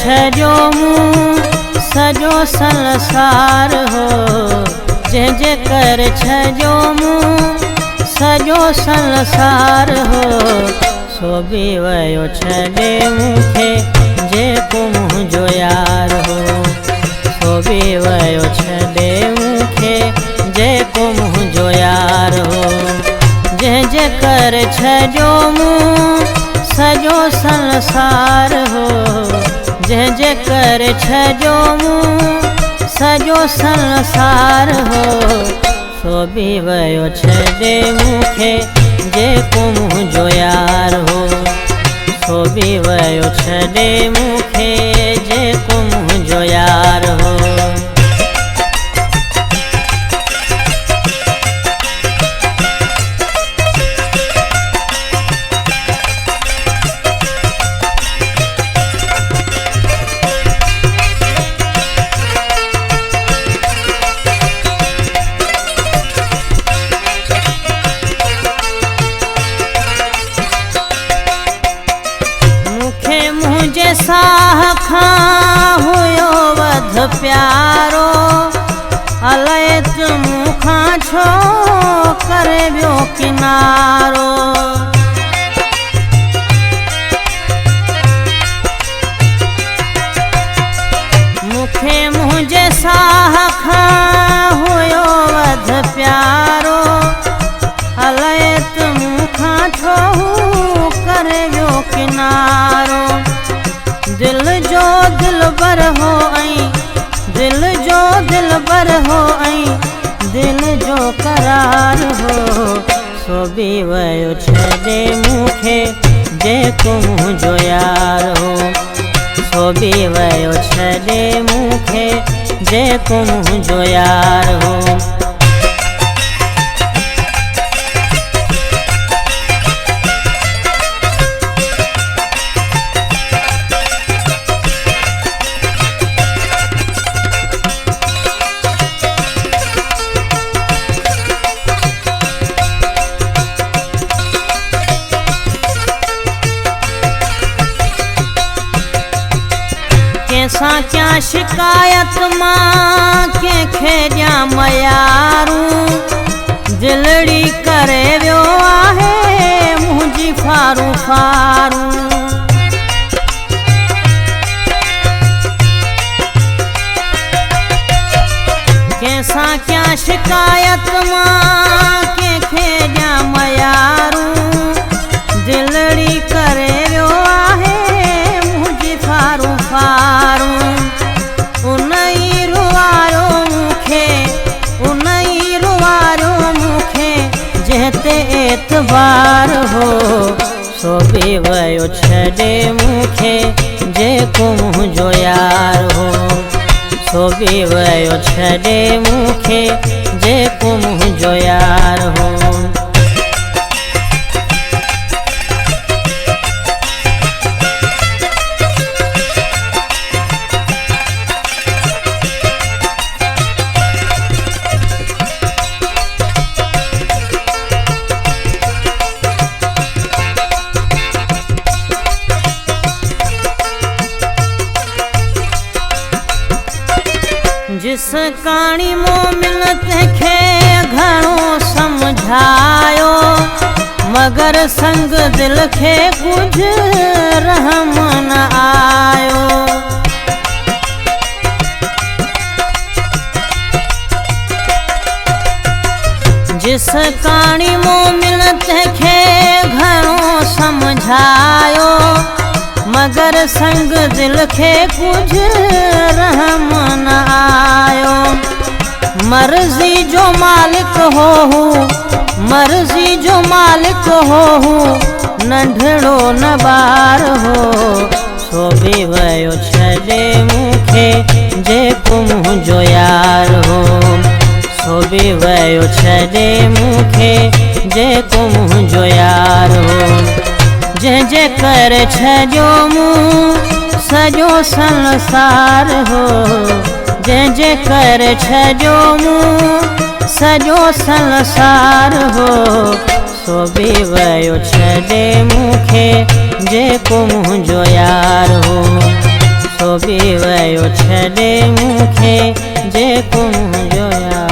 छो मूं सजो संसार हो। जंहिंजे कर छो मूं सजो संसार हो। सो बि वयो छॾे मूंखे जेको मुंहिंजो यार हो। सो बि वयो छॾे मूंखे जेको मुंहिंजो यार हो। जंहिंजे कर छो मूं सजो संसार हो। जंहिंजे कर छो मूं सजो संसार हो। सो बि वयो छॾे मूंखे जेको मुंहिंजो यार हो। सो बि वयो छॾे मूंखे जेको मुंहिंजो यार हो। मुंहिंजे साह खां हुयो वध प्यारो। अलाए त मूंखां छो करे वियो किनारो। मूंखे मुंहिंजे साह खां हुयो वध प्यारो। अलाए त मूंखां छो करे वियो किनारो। दिल जो दिलबर हो ऐं दिल जो दिलबर हो ऐं दिल जो करार हो। सो बि वयो छॾे मूंखे जेको मुंहिंजो यार हो। सो बि वयो छॾे मूंखे जेको मुंहिंजो यार हो। कंहिंसां क्या शिकायत मां कंहिंखे ॾियां मयारूं। दिलड़ी करे वियो आहे मुंहिंजी फारूं फारूं। कंहिंसां क्या शिकायत मां कंहिंखे ॾियां मयारूं। दिलड़ी करे वियो आहे मुंहिंजी फारूं फारूं। उन ई रुवायो मूंखे उन ई रुवायो मूंखे जंहिं ते एतबार हो। सो बि वयो छॾे मूंखे जेको मुंहिंजो यार हो। सो बि वयो छॾे मूंखे जेको मुंहिंजो यार हो। जिस काणी मोमिन तंहिंखे घणो समझायो। मगर संग दिल खे कुझु रहम न आयो। जिस काणी मोमिन तंहिंखे घणो समझायो। मगर संग दिल खे कुझु रहम न आयो। मर्ज़ी जो मालिक हो मर्ज़ी जो मालिक हो नंढड़ो न ॿार हो। सो बि वयो छॾे मूंखे जेको मुंहिंजो यार हो। सो बि वयो छॾे मूंखे जेको मुंहिंजो यार हो। जंहिंजे कर छो मूं सजो संसार हो। जंहिंजे कर छो मूं सजो संसार हो। सो बि वयो छॾे मूंखे जेको मुंहिंजो यार हो। तो बि वयो छॾे मूंखे जेको मुंहिंजो यार।